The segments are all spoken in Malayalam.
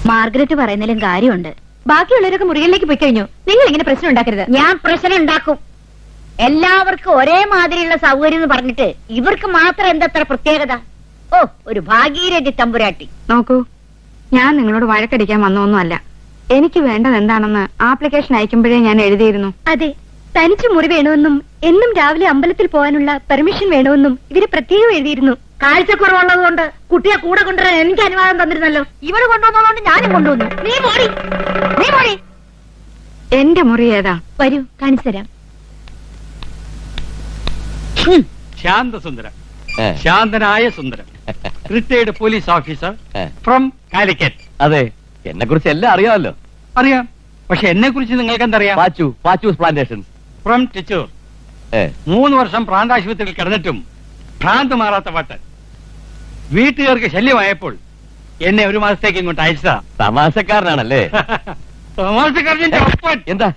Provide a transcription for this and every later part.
മാർഗരറ്റ് പറയുന്നതിലും കാര്യമുണ്ട്. ബാക്കിയുള്ളവരൊക്കെ മുറികളിലേക്ക് പോയി കഴിഞ്ഞു. നിങ്ങൾ ഇങ്ങനെ പ്രശ്നം ഉണ്ടാക്കരുത്. ഞാൻ പ്രശ്നം ഉണ്ടാക്കും. എല്ലാവർക്കും ഒരേ മാതിരിയുള്ള സൗകര്യം എന്ന് പറഞ്ഞിട്ട് ഇവർക്ക് മാത്രം എന്തത്ര പ്രത്യേകത? ഓ, ഒരു ഭാഗീരഥി തമ്പുരാട്ടി. നോക്കൂ, ഞാൻ നിങ്ങളോട് വഴക്കടിക്കാൻ വന്നൊന്നുമല്ല. എനിക്ക് വേണ്ടത് എന്താണെന്ന് ആപ്ലിക്കേഷൻ അയക്കുമ്പോഴേ ഞാൻ എഴുതിയിരുന്നു. അതെ, തനിച്ച് മുറി വേണമെന്നും എന്നും രാവിലെ അമ്പലത്തിൽ പോകാനുള്ള പെർമിഷൻ വേണമെന്നും ഇവര് പ്രത്യേകം എഴുതിയിരുന്നു. കാഴ്ചക്കുറവുള്ളത് കൊണ്ട് കുട്ടിയെ കൂടെ കൊണ്ടുവരാൻ എനിക്ക് അനുവാദം തന്നിരുന്നല്ലോ. ഇവര് കൊണ്ടുവന്നതുകൊണ്ട് ഞാനും കൊണ്ടുവന്നു. നീ മോടി, നീ മോടി. എന്റെ മുറി ഏതാ? വരൂ, കാണിച്ചു തരാം. ശാന്തസുന്ദരം, ശാന്തനായ Sundaram, retired police officer from Calicut. അതെ, എന്നെ കുറിച്ച് എല്ലാം അറിയാമല്ലോ. അറിയാം, പക്ഷെ എന്നെ കുറിച്ച് നിങ്ങൾക്ക് എന്തറിയാം? പാച്ചൂസ് പ്ലാന്റേഷൻസ് ഫ്രം ടിച്ചൂർ. 3 വർഷം പ്രാന്താശുപത്രിയിൽ കിടന്നിട്ടും ഭ്രാന്ത് മാറാത്ത പാട്ട്. വീട്ടുകാർക്ക് ശല്യമായപ്പോൾ എന്നെ 1 മാസത്തേക്ക് ഇങ്ങോട്ട് അയച്ചതാ. തമാശക്കാരനാണല്ലേ? തമാശക്കാരന്റെ ഒപ്പൻ. എന്താ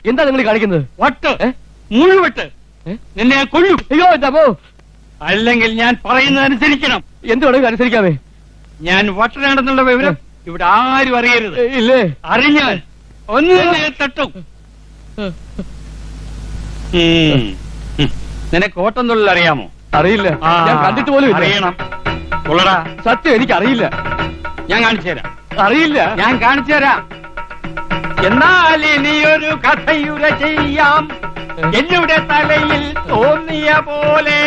എന്താ നിങ്ങൾ കാണിക്കുന്നത്? വട്ട്, മുഴുവട്ട്. നിന്നെ ഞാൻ കൊല്ലും. അയ്യോ, എന്താ? അല്ലെങ്കിൽ ഞാൻ പറയുന്നതനുസരിക്കണം. എന്തുവേണമെങ്കിലും അനുസരിക്കാമേ. ഞാൻ വട്ടനാണെന്നുള്ള വിവരം ഇവിടെ ആരും അറിയരുത്. ഇല്ലേ? അറിഞ്ഞാൽ ഒന്ന് തന്നെ തട്ടും. നിനക്ക് ഓട്ടം തൊഴിൽ അറിയാമോ? അറിയില്ല, ഞാൻ കണ്ടിട്ട് പോലും അറിയണം. കൊള്ളടാ. സത്യം, എനിക്ക് അറിയില്ല. ഞാൻ കാണിച്ചു തരാം. അറിയില്ല, ഞാൻ കാണിച്ചു തരാം. എന്നാൽ ഇനിയൊരു കഥയുര ചെയ്യാം, എന്നുടെ തലയിൽ തോന്നിയ പോലെ.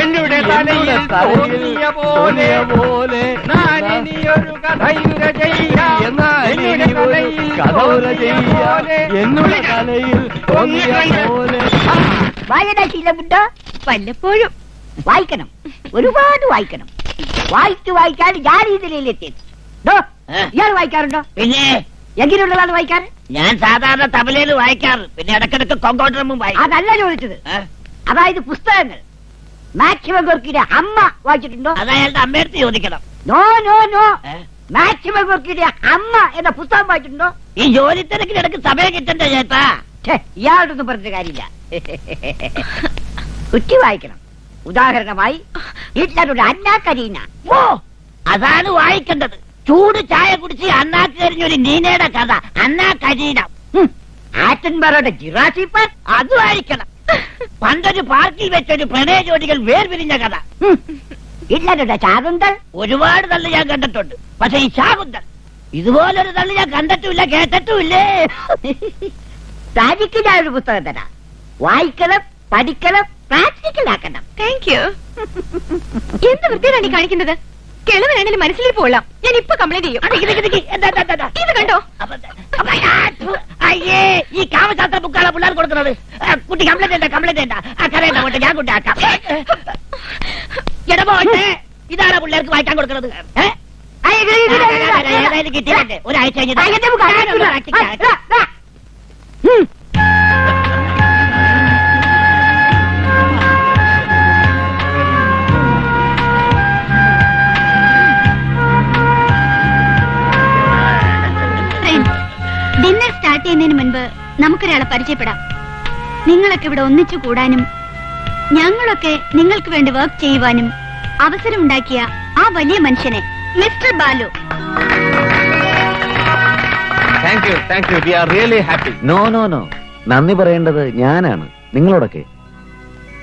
എന്നുടെ തലയിൽ തോന്നിയ പോലെ ഞാനിനിയൊരു കഥയുര ചെയ്യാം. എന്നുടെ തലയിൽ തോന്നിയ പോലെ. വായനാശീലമുണ്ട്. വല്ലപ്പോഴും വായിക്കണം, ഒരുപാട് വായിക്കണം. വായിക്കാൻ ഞാൻ ഈ നിലയിലെത്തിയത്. ഇയാൾ വായിക്കാറുണ്ടോ? പിന്നെ എങ്ങനെയുള്ളതാണ് വായിക്കാൻ? ഞാൻ സാധാരണ തബലയിൽ വായിക്കാറ്, പിന്നെ ഇടക്കിടക്ക് കൊങ്കോട്ടറും വായിക്കും. അതല്ല ചോദിച്ചത്. അതായത് പുസ്തകങ്ങൾ. മാക്സിമം ഗോർക്കിയുടെ അമ്മ വായിച്ചിട്ടുണ്ടോ? അത് അയാളുടെ അമ്മയടുത്ത് ചോദിക്കണം. നോ നോ നോ, മാക്സിമം ഗോർക്കിയുടെ അമ്മ എന്ന പുസ്തകം വായിച്ചിട്ടുണ്ടോ? ഈ ജോലി തിരക്കിനിടക്ക് സമയം കിട്ടണ്ടേ ചേട്ടാ? ഇയാളോടൊന്നും പറഞ്ഞ കാര്യമില്ല. കുറ്റി വായിക്കണം. ഉദാഹരണമായി ഹിറ്റ്ലറുടെ അന്നാ കരീന. ഓ, അതാണ് വായിക്കേണ്ടത്. ചൂട് ചായ കുടിച്ച് അണ്ണാക്ക് കരിഞ്ഞൊരു നീനയുടെ കഥ, അന്നാ കരീന. ആറ്റൻബറോയുടെ ജിറാസി പാർക്ക്, അത് വായിക്കണം. പണ്ടൊരു പാർക്കിൽ വെച്ചൊരു പ്രണയ ജോഡികൾ വേർപിരിഞ്ഞ കഥ. ഹിറ്റ്ലറുടെ ശാകുന്തൾ. ഒരുപാട് തള്ളി ഞാൻ കണ്ടിട്ടുണ്ട്, പക്ഷെ ഈ ശാകുന്തൾ ഇതുപോലൊരു തള്ളി ഞാൻ കണ്ടിട്ടുമില്ല, കേട്ടിട്ടുമില്ലേ. തനിക്ക് ഞാൻ ഒരു പുസ്തകം തരാം. വായിക്കണം, പഠിക്കണം, പ്രാക്ടിക്കൽ ആക്കണം. Thank you. എന്ത് വൃത്തിയാണ് ഈ കാണിക്കുന്നത്? കിളവനാണെങ്കിലും മനസ്സിലേക്ക് പോകാം. ഞാൻ ഇപ്പൊ കംപ്ലൈന്റ് ചെയ്യും. ഇത് കണ്ടോ? അയ്യേ, ഈ കാമശാസ്ത്ര ബുക്കാണ് പിള്ളേർ കൊടുക്കുന്നത്. കുട്ടി കംപ്ലൈന്റ് ഞാൻ കൊണ്ടാക്കാം. ഇടപോട്ടെ, ഇതാണ് പിള്ളേർക്ക് വായിക്കാൻ കൊടുക്കുന്നത്. കിട്ടിയിട്ടുണ്ട്, ഒരാഴ്ച കഴിഞ്ഞിട്ട്. ഡിന്നർ സ്റ്റാർട്ട് ചെയ്യുന്നതിന് മുൻപ് നമുക്കൊരാളെ പരിചയപ്പെടാം. നിങ്ങളൊക്കെ ഇവിടെ ഒന്നിച്ചു കൂടാനും ഞങ്ങളൊക്കെ നിങ്ങൾക്ക് വേണ്ടി വർക്ക് ചെയ്യുവാനും അവസരമുണ്ടാക്കിയ ആ വലിയ മനുഷ്യനെ, mister Balu. Thank you. We are really happy. No, നന്ദി പറയേണ്ടത് ഞാനാണ്, നിങ്ങളോടൊക്കെ.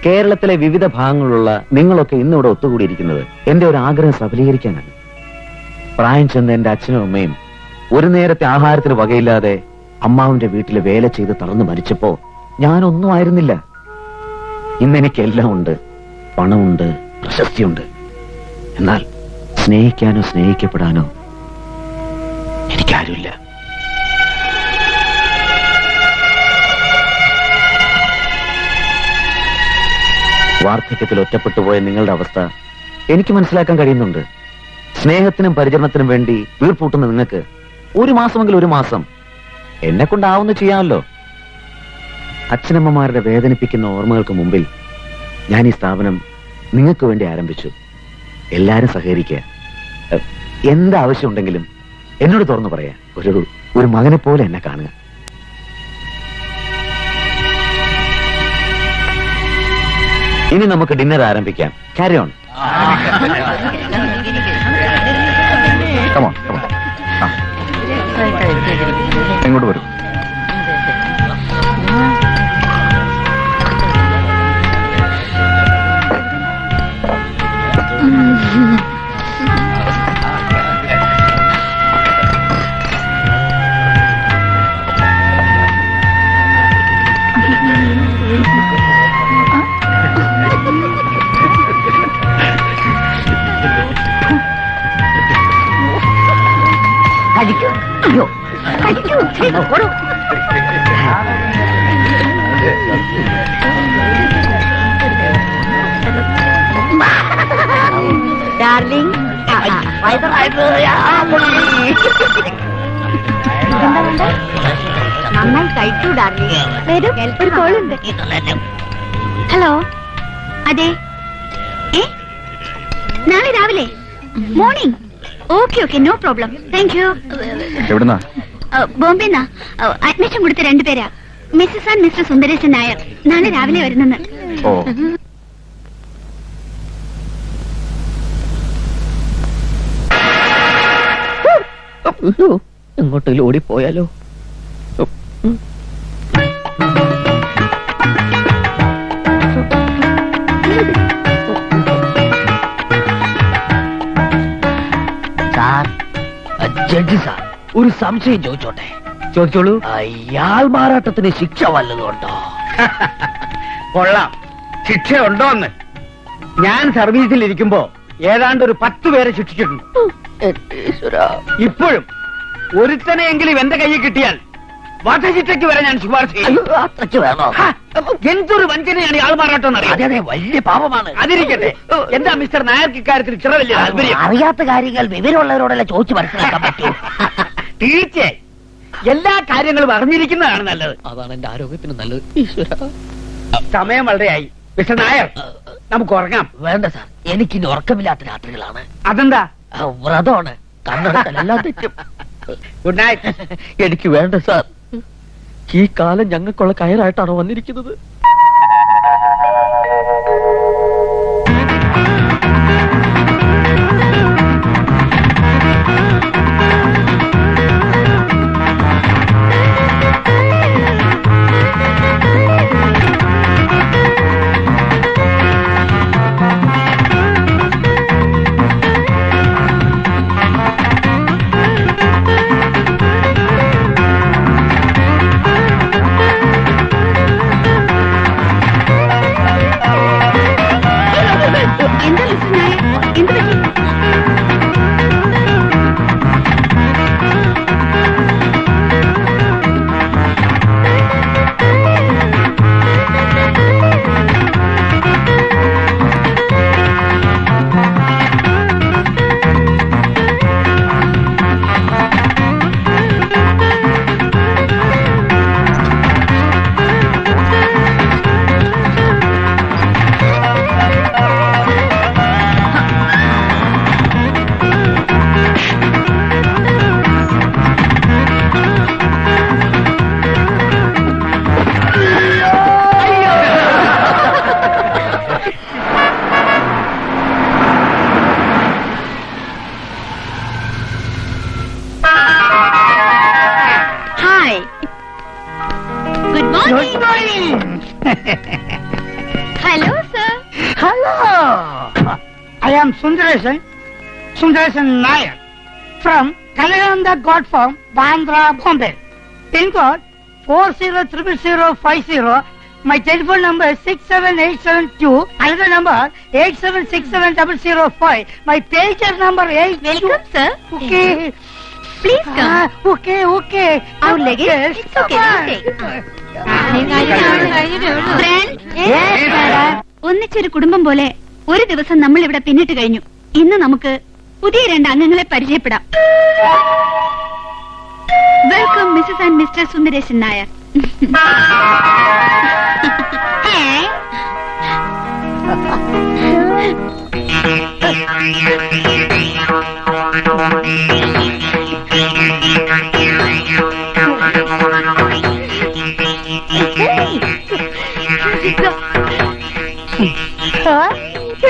കേരളത്തിലെ വിവിധ ഭാഗങ്ങളിലുള്ള നിങ്ങളൊക്കെ ഇന്നിവിടെ ഒത്തുകൂടിയിരിക്കുന്നത് എന്റെ ഒരു ആഗ്രഹം സഫലീകരിക്കാനാണ്. പ്രായം ചെന്ന എന്റെ അച്ഛനും അമ്മയും ഒരു നേരത്തെ ആഹാരത്തിന് വകയില്ലാതെ അമ്മാവിന്റെ വീട്ടില് വേല ചെയ്ത് തളർന്നു മരിച്ചപ്പോ ഞാനൊന്നും ആയിരുന്നില്ല. ഇന്നെനിക്കെല്ലാം ഉണ്ട്. പണമുണ്ട്, പ്രശസ്തിയുണ്ട്. എന്നാൽ സ്നേഹിക്കാനോ സ്നേഹിക്കപ്പെടാനോ എനിക്കാരുമില്ല. വാർദ്ധക്യത്തിൽ ഒറ്റപ്പെട്ടുപോയ നിങ്ങളുടെ അവസ്ഥ എനിക്ക് മനസ്സിലാക്കാൻ കഴിയുന്നുണ്ട്. സ്നേഹത്തിനും പരിചരണത്തിനും വേണ്ടി വീർപ്പൂട്ടുന്ന നിങ്ങൾക്ക് 1 മാസമെങ്കിൽ 1 മാസം എന്നെ കൊണ്ടാവുന്ന ചെയ്യാമല്ലോ. അച്ഛനമ്മമാരുടെ വേദനിപ്പിക്കുന്ന ഓർമ്മകൾക്ക് മുമ്പിൽ ഞാൻ ഈ സ്ഥാപനം നിങ്ങൾക്ക് വേണ്ടി ആരംഭിച്ചു. എല്ലാരും സഹകരിക്കുക. എന്താവശ്യമുണ്ടെങ്കിലും എന്നോട് തുറന്നു പറയാ. ഒരു മകനെ പോലെ എന്നെ കാണുക. ഇനി നമുക്ക് ഡിന്നർ ആരംഭിക്കാം. Carry on. എങ്ങോട്ട് വരും? കഴിക്കൂ. അയ്യോ കഴിക്കൂ. കൊടു. ഡാർലിംഗ് നന്നായി കഴിക്കൂ ഡാർലിംഗ്. ഒരു കോളുണ്ട്. ഹലോ, അതെ. നാളെ രാവിലെ morning. Okay okay, no problem. Thank you. എവിടുന്നാ? ബോംബെന്നാ. അഡ്മിഷൻ കൊടുത്ത രണ്ടുപേരാ, Mrs and Mr Sundaresan Nair. നാളെ രാവിലെ വരുന്നെന്ന്. ഓ, എങ്ങോട്ടെങ്കിലും ഓടിപ്പോയാലോ? സാർ, ജഡ്ജി സാർ, ഒരു സംശയം ചോദിച്ചോട്ടെ? ചോദിച്ചോളൂ. ഇയാൾ മാറാട്ടത്തിന് ശിക്ഷ വല്ലതുണ്ടോ? കൊള്ളാം. ശിക്ഷ ഉണ്ടോന്ന് ഞാൻ സർവീസിൽ ഇരിക്കുമ്പോ ഏതാണ്ട് ഒരു 10 പേരെ ശിക്ഷിച്ചിട്ടുണ്ട്. ഇപ്പോഴും ഒരുത്തനെയെങ്കിലും എന്റെ കയ്യിൽ കിട്ടിയാൽ വധശിക്ഷയ്ക്ക് വരെ ഞാൻ ശുപാർശ ചെയ്യും. അത്രയ്ക്ക് വേണോ? എന്തൊരു വഞ്ചനയാണ് ആൾ മാറാട്ടം അതെ അതെ, വലിയ പാപമാണ്. അതിരിക്കട്ടെ, എന്താ മിസ്റ്റർ നായർക്ക് ഇക്കാര്യത്തിൽ ഇത്ര വലിയ താല്പര്യം? അറിയാത്ത കാര്യങ്ങൾ വിവരമുള്ളവരോടല്ല ചോദിച്ചു മനസ്സിലാക്കാൻ പറ്റൂ. തീർച്ചയായും എല്ലാ കാര്യങ്ങളും അറിഞ്ഞിരിക്കുന്നതാണ് നല്ലത്. അതാണ് എന്റെ ആരോഗ്യത്തിന് നല്ലത്. ഈശ്വര, സമയം വളരെയായി. മിസ്റ്റർ നായർ, നമുക്ക് ഉറങ്ങാം. വേണ്ട സാർ, എനിക്കിനി ഉറക്കമില്ലാത്ത രാത്രികളാണ്. അതെന്താ? വ്രതമാണ്. കണ്ണെടുക്കലെല്ലാം തെറ്റും. Good night. എനിക്ക് വേണ്ട സാർ. ഈ കാലം ഞങ്ങൾക്കുള്ള കയറായിട്ടാണോ വന്നിരിക്കുന്നത്? എന്താ മിസ്റ്റർ നായർ, എന്ത് പറ്റി? Hi, good morning. Hello sir. Hello. I am Sundaresan Nair from Kalananda God Farm, Bandra, Bombay. Pin code 400050. My telephone number is 67872. Another number 8767005. My pager number 8. Welcome, sir. Okay. Please come. Okay. Our luggage? It's okay. Friends, Yes, madam. ഒന്നിച്ചൊരു കുടുംബം പോലെ ഒരു ദിവസം നമ്മൾ ഇവിടെ പിന്നിട്ട് കഴിഞ്ഞു. ഇന്ന് നമുക്ക് പുതിയ 2 അംഗങ്ങളെ പരിചയപ്പെടാം. Welcome Mrs and Mr Sundaresan Nair.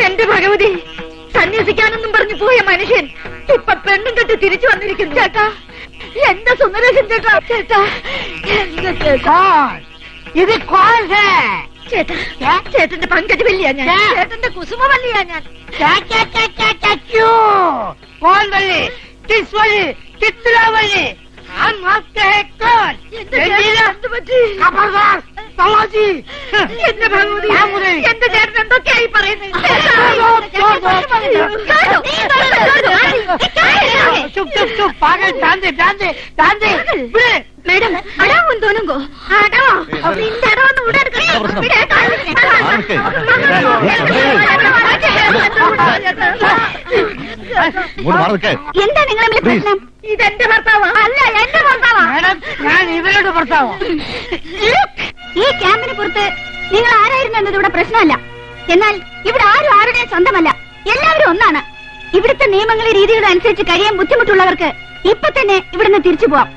എന്റെ ഭഗവതി, സന്യസിക്കാനെന്നും പറഞ്ഞു പോയ മനുഷ്യൻ ഇപ്പൊ പെണ്ണും കെട്ടി തിരിച്ചു വന്നിരിക്കുന്നു. ചേട്ടാ, എന്റെ സുന്ദരേശൻ ചേട്ടാ, ചേട്ടാ, എന്റെ ചേട്ടാ, ഇത് കോൾ ചേട്ടാ, ചേട്ടന്റെ പങ്കജവല്ലിയാ ഞാൻ, ചേട്ടന്റെ കുസുമവല്ലിയാ ഞാൻ. कौन बने किस वाले कितना बने हम आपके हैं कौन खबरदार तमाशी എന്റെ ഭഗവതി, എന്റെ ചേട്ടൻ എന്തൊക്കെയായി പറയുന്നത്? चुप चुप चुप पागल ध्यान दे ध्यान दे ध्यान दे മേഡം, അടാവും തോന്നുങ്കോ? അടോ, നിന്റെ അടവൊന്നും ഇവിടെ എന്താ നിങ്ങളെ പ്രശ്നം? ഇതെന്റെ ഭർത്താവാ? അല്ല, എന്റെ ഭർത്താവാ. मैडम ഞാൻ ഇവരുടെ ഭർത്താവാ. ഈ ക്യാമ്പിന് പുറത്ത് നിങ്ങൾ ആരായിരുന്നു എന്നത് ഇവിടെ പ്രശ്നമല്ല. എന്നാൽ ഇവിടെ ആരും ആരുടെയും സ്വന്തമല്ല, എല്ലാവരും ഒന്നാണ്. ഇവിടുത്തെ നിയമങ്ങളെ രീതികളും അനുസരിച്ച് കഴിയാൻ ബുദ്ധിമുട്ടുള്ളവർക്ക് ഇപ്പൊ തന്നെ ഇവിടുന്ന് തിരിച്ചു പോവാം.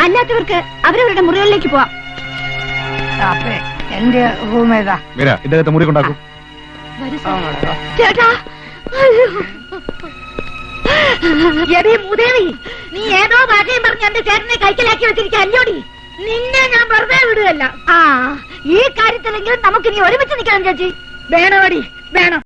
അല്ലാത്തവർക്ക് അവരവരുടെ മുറികളിലേക്ക് പോവാം. എന്റെ റൂം ഏതാ? മീര ഇദ്ദേഹത്തെ മുറി കൊണ്ടാക്കും. ചേട്ടാ, എടീ മൂദേവി, നീ ഏതോ ഭാഷയും പറഞ്ഞ് എന്റെ ചേട്ടനെ കൈക്കലാക്കി വെച്ചിരിക്കുക അല്ലോടി. നിന്നെ ഞാൻ വെറുതെ വിടുകയല്ല. ഈ കാര്യത്തിലെങ്കിലും നമുക്ക് ഇനി ഒരുമിച്ച് നിൽക്കണം ചേച്ചി. വേണോടി, വേണം.